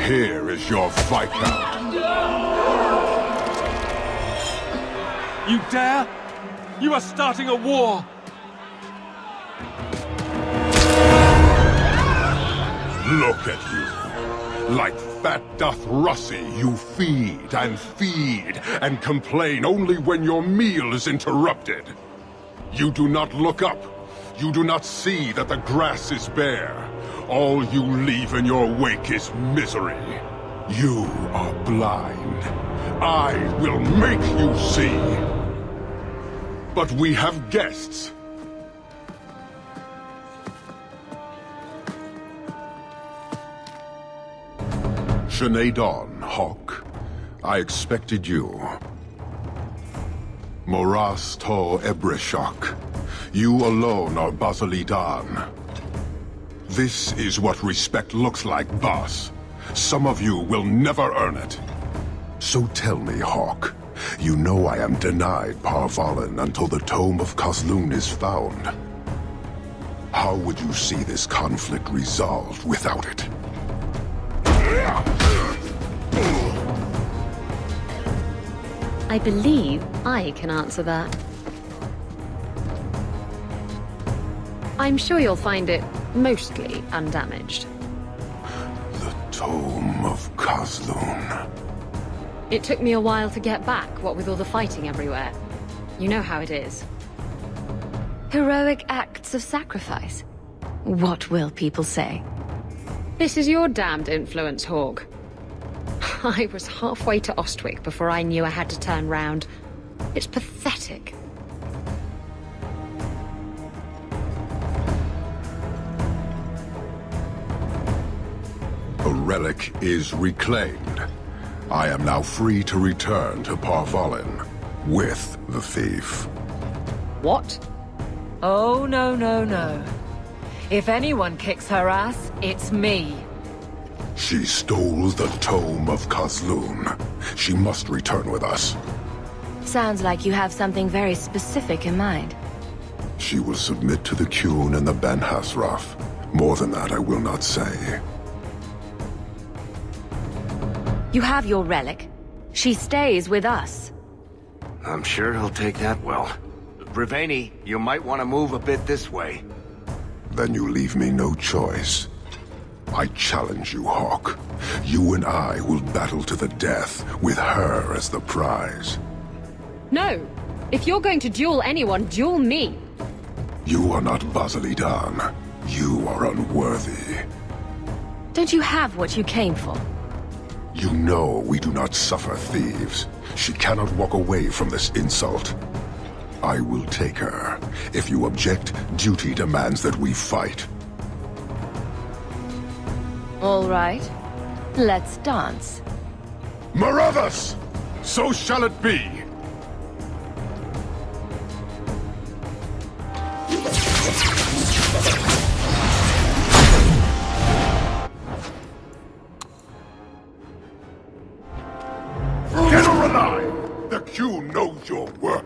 Here is your Viscount. You dare? You are starting a war! Look at you. Like fat doth Russie, you feed and complain only when your meal is interrupted. You do not look up. You do not see that the grass is bare. All you leave in your wake is misery. You are blind. I will make you see. But we have guests. Sinead Dawn, Hawk. I expected you. Moras to Ebreshok. You alone are Basilidan. This is what respect looks like, boss. Some of you will never earn it. So tell me, Hawk. You know I am denied Parvalin until the Tome of Kozlun is found. How would you see this conflict resolved without it? I believe I can answer that. I'm sure you'll find it mostly undamaged. The Tome of Kozlun. It took me a while to get back, what with all the fighting everywhere. You know how it is. Heroic acts of sacrifice. What will people say? This is your damned influence, Hawk. I was halfway to Ostwick before I knew I had to turn round. It's pathetic. The relic is reclaimed. I am now free to return to Parvalin with the thief. What? Oh, no, no, no. If anyone kicks her ass, it's me. She stole the Tome of Kozlun. She must return with us. Sounds like you have something very specific in mind. She will submit to the Qun and the Ben-Hassrath. More than that I will not say. You have your relic. She stays with us. I'm sure he'll take that well. Briveni, you might want to move a bit this way. Then you leave me no choice. I challenge you, Hawk. You and I will battle to the death, with her as the prize. No! If you're going to duel anyone, duel me! You are not Basilidan. You are unworthy. Don't you have what you came for? You know we do not suffer thieves. She cannot walk away from this insult. I will take her. If you object, duty demands that we fight. All right. Let's dance. Marathas! So shall it be! Get her alive! The Q knows your worth.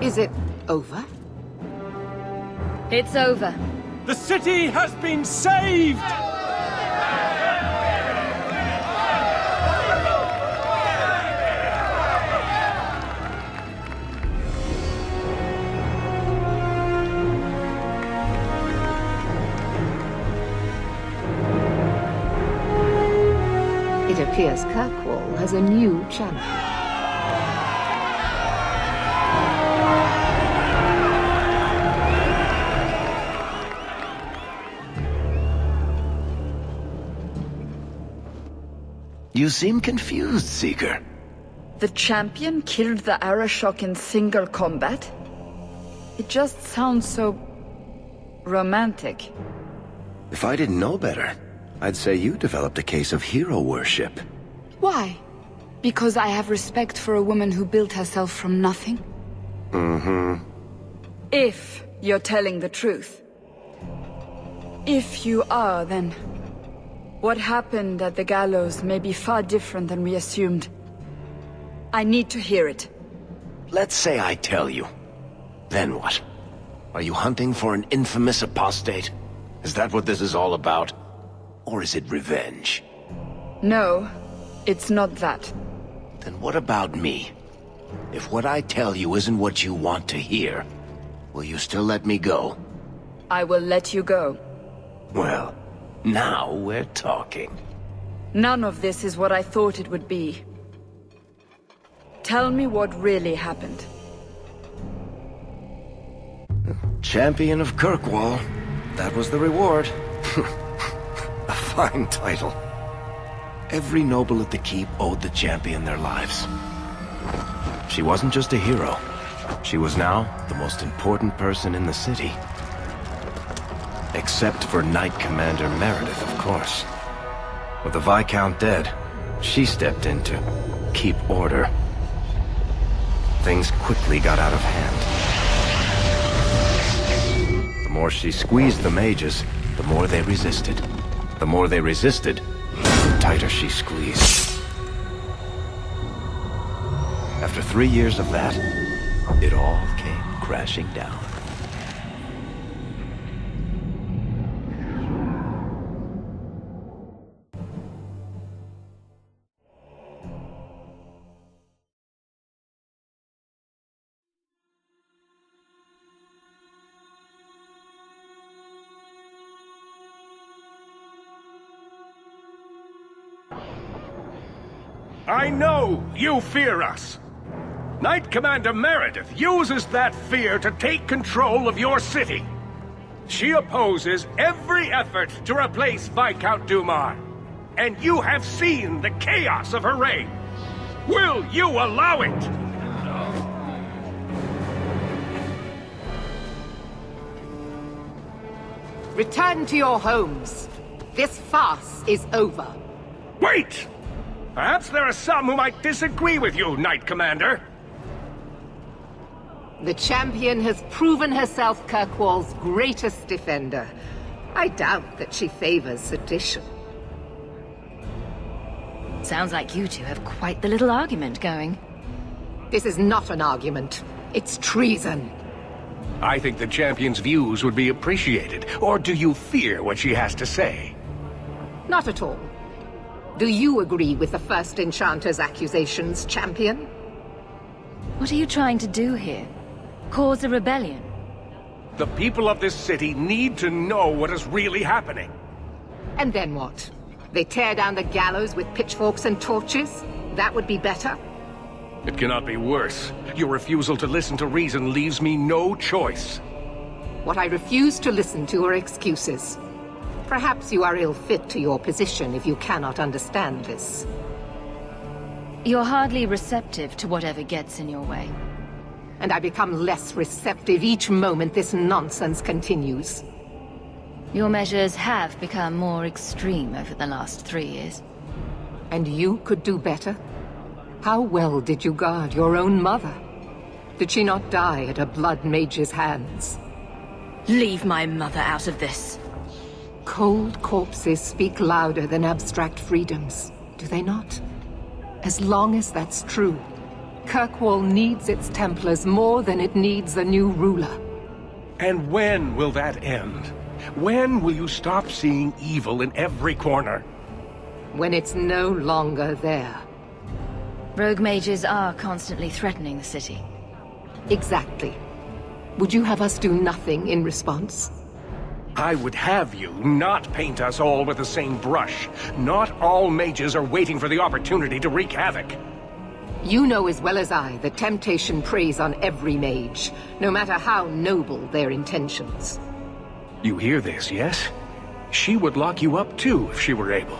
Is it over? It's over. The city has been saved! It appears Kirkwall has a new champion. You seem confused, Seeker. The champion killed the Arashok in single combat? It just sounds so... romantic. If I didn't know better, I'd say you developed a case of hero worship. Why? Because I have respect for a woman who built herself from nothing? Mm-hmm. If you're telling the truth. If you are, then... what happened at the gallows may be far different than we assumed. I need to hear it. Let's say I tell you. Then what? Are you hunting for an infamous apostate? Is that what this is all about? Or is it revenge? No, it's not that. Then what about me? If what I tell you isn't what you want to hear, will you still let me go? I will let you go. Well, now we're talking. None of this is what I thought it would be. Tell me what really happened. Champion of Kirkwall. That was the reward. A fine title. Every noble at the keep owed the champion their lives. She wasn't just a hero. She was now the most important person in the city. Except for Knight Commander Meredith, of course. With the Viscount dead, she stepped in to keep order. Things quickly got out of hand. The more she squeezed the mages, the more they resisted. The more they resisted, the tighter she squeezed. After 3 years of that, it all came crashing down. I know you fear us. Knight Commander Meredith uses that fear to take control of your city. She opposes every effort to replace Viscount Dumar. And you have seen the chaos of her reign. Will you allow it? Return to your homes. This farce is over. Wait! Perhaps there are some who might disagree with you, Knight Commander. The champion has proven herself Kirkwall's greatest defender. I doubt that she favors sedition. Sounds like you two have quite the little argument going. This is not an argument. It's treason. I think the champion's views would be appreciated. Or do you fear what she has to say? Not at all. Do you agree with the First Enchanter's accusations, champion? What are you trying to do here? Cause a rebellion? The people of this city need to know what is really happening. And then what? They tear down the gallows with pitchforks and torches? That would be better? It cannot be worse. Your refusal to listen to reason leaves me no choice. What I refuse to listen to are excuses. Perhaps you are ill-fit to your position if you cannot understand this. You're hardly receptive to whatever gets in your way. And I become less receptive each moment this nonsense continues. Your measures have become more extreme over the last 3 years. And you could do better? How well did you guard your own mother? Did she not die at a blood mage's hands? Leave my mother out of this. Cold corpses speak louder than abstract freedoms, do they not? As long as that's true, Kirkwall needs its Templars more than it needs a new ruler. And when will that end? When will you stop seeing evil in every corner? When it's no longer there. Rogue mages are constantly threatening the city. Exactly. Would you have us do nothing in response? I would have you not paint us all with the same brush. Not all mages are waiting for the opportunity to wreak havoc. You know as well as I that temptation preys on every mage, no matter how noble their intentions. You hear this, yes? She would lock you up too if she were able.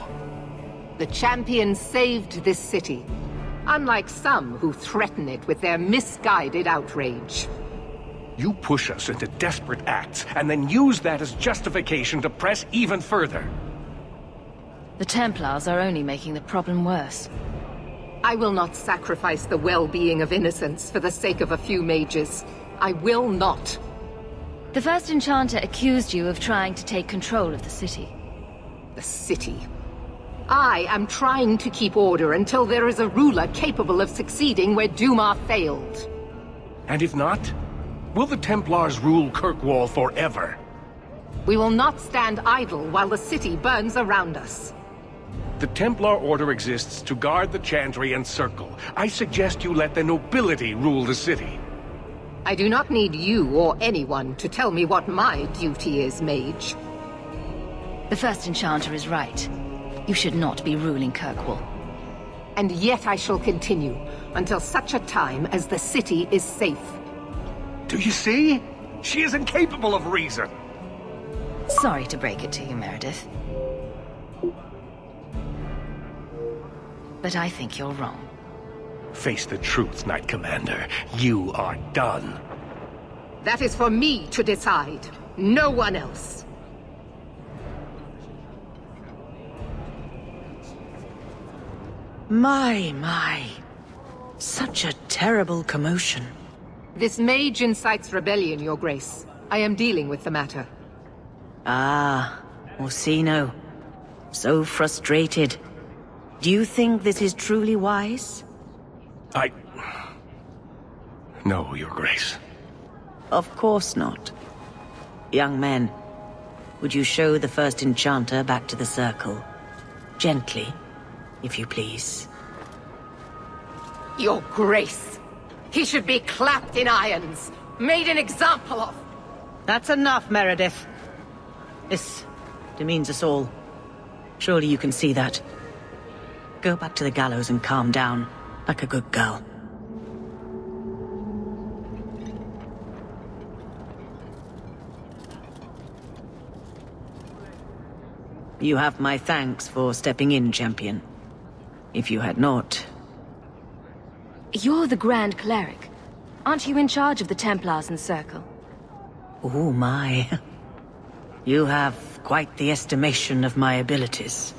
The champion saved this city, unlike some who threaten it with their misguided outrage. You push us into desperate acts, and then use that as justification to press even further. The Templars are only making the problem worse. I will not sacrifice the well-being of innocents for the sake of a few mages. I will not. The first enchanter accused you of trying to take control of the city. The city. I am trying to keep order until there is a ruler capable of succeeding where Duma failed. And if not, will the Templars rule Kirkwall forever? We will not stand idle while the city burns around us. The Templar Order exists to guard the Chantry and Circle. I suggest you let the nobility rule the city. I do not need you or anyone to tell me what my duty is, Mage. The first enchanter is right. You should not be ruling Kirkwall. And yet I shall continue, until such a time as the city is safe. Do you see? She is incapable of reason. Sorry to break it to you, Meredith. But I think you're wrong. Face the truth, Knight Commander. You are done. That is for me to decide, no one else. My. Such a terrible commotion. This mage incites rebellion, Your Grace. I am dealing with the matter. Ah, Orsino. So frustrated. Do you think this is truly wise? No, Your Grace. Of course not. Young men, would you show the first enchanter back to the circle? Gently, if you please. Your Grace! He should be clapped in irons, made an example of! That's enough, Meredith. This demeans us all. Surely you can see that. Go back to the gallows and calm down, like a good girl. You have my thanks for stepping in, champion. If you had not... You're the Grand Cleric. Aren't you in charge of the Templars and Circle? Oh my. You have quite the estimation of my abilities.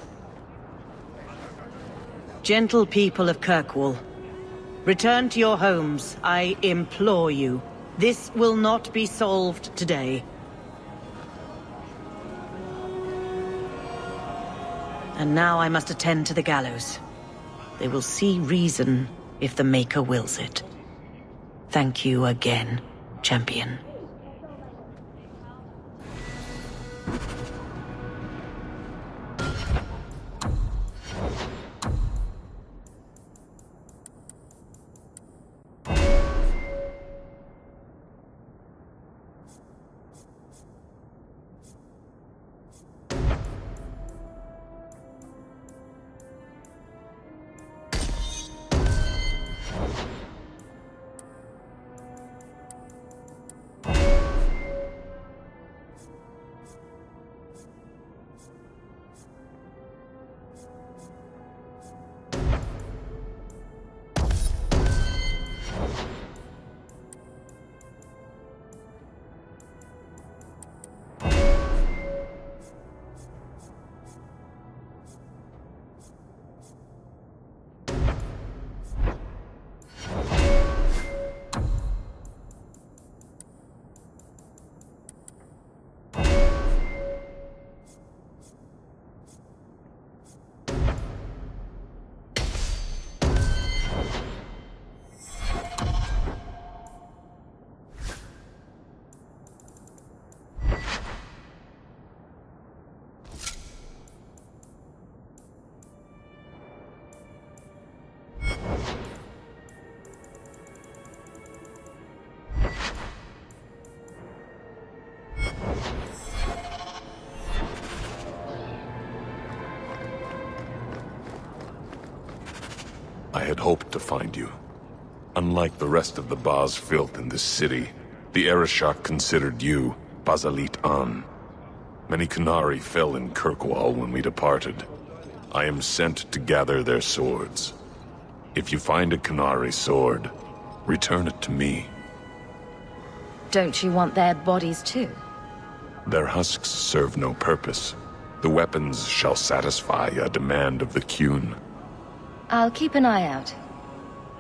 Gentle people of Kirkwall, return to your homes, I implore you. This will not be solved today. And now I must attend to the gallows. They will see reason if the Maker wills it. Thank you again, champion. had hoped to find you. Unlike the rest of the Baz filth in this city, the Arishok considered you Bazalit An. Many Qunari fell in Kirkwall when we departed. I am sent to gather their swords. If you find a Qunari sword, return it to me. Don't you want their bodies too? Their husks serve no purpose. The weapons shall satisfy a demand of the Qun. I'll keep an eye out.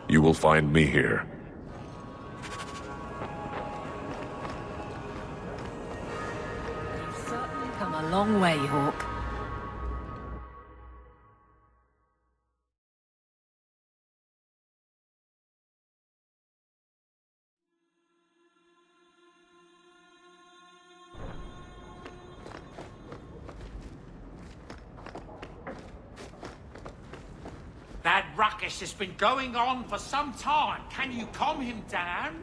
You will find me here. You've certainly come a long way, Hawk. That ruckus has been going on for some time. Can you calm him down?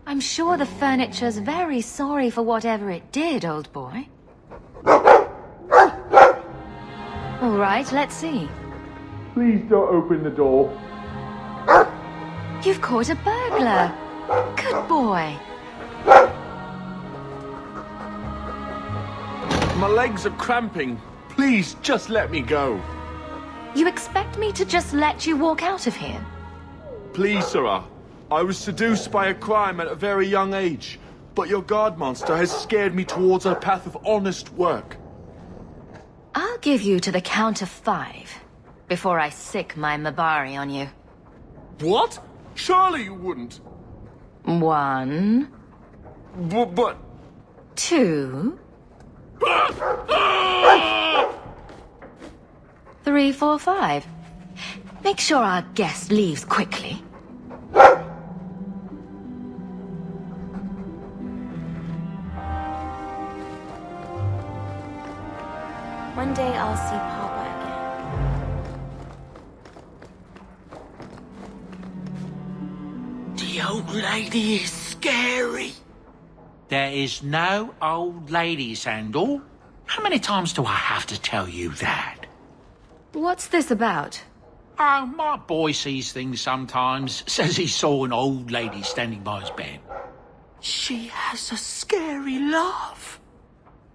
I'm sure the furniture's very sorry for whatever it did, old boy. All right, let's see. Please don't open the door. You've caught a burglar. Good boy. My legs are cramping. Please, just let me go. You expect me to just let you walk out of here? Please, Sarah. I was seduced by a crime at a very young age, but your guard monster has scared me towards a path of honest work. I'll give you to the count of 5 before I sick my Mabari on you. What? Surely you wouldn't. 1, But... 2, 3, 4, 5. Make sure our guest leaves quickly. One day I'll see Papa again. The old lady is scary. There is no old lady, Sandal. How many times do I have to tell you that? What's this about? Oh, my boy sees things sometimes. Says he saw an old lady standing by his bed. She has a scary laugh.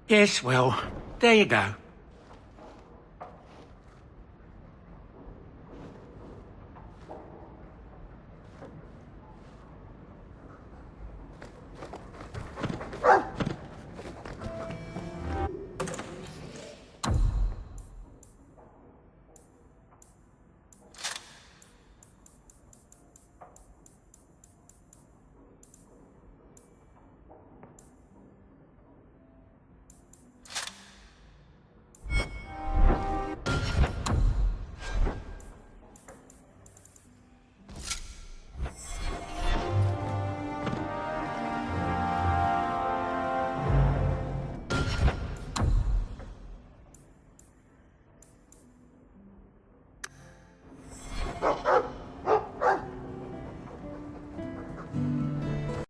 Yes, well, there you go.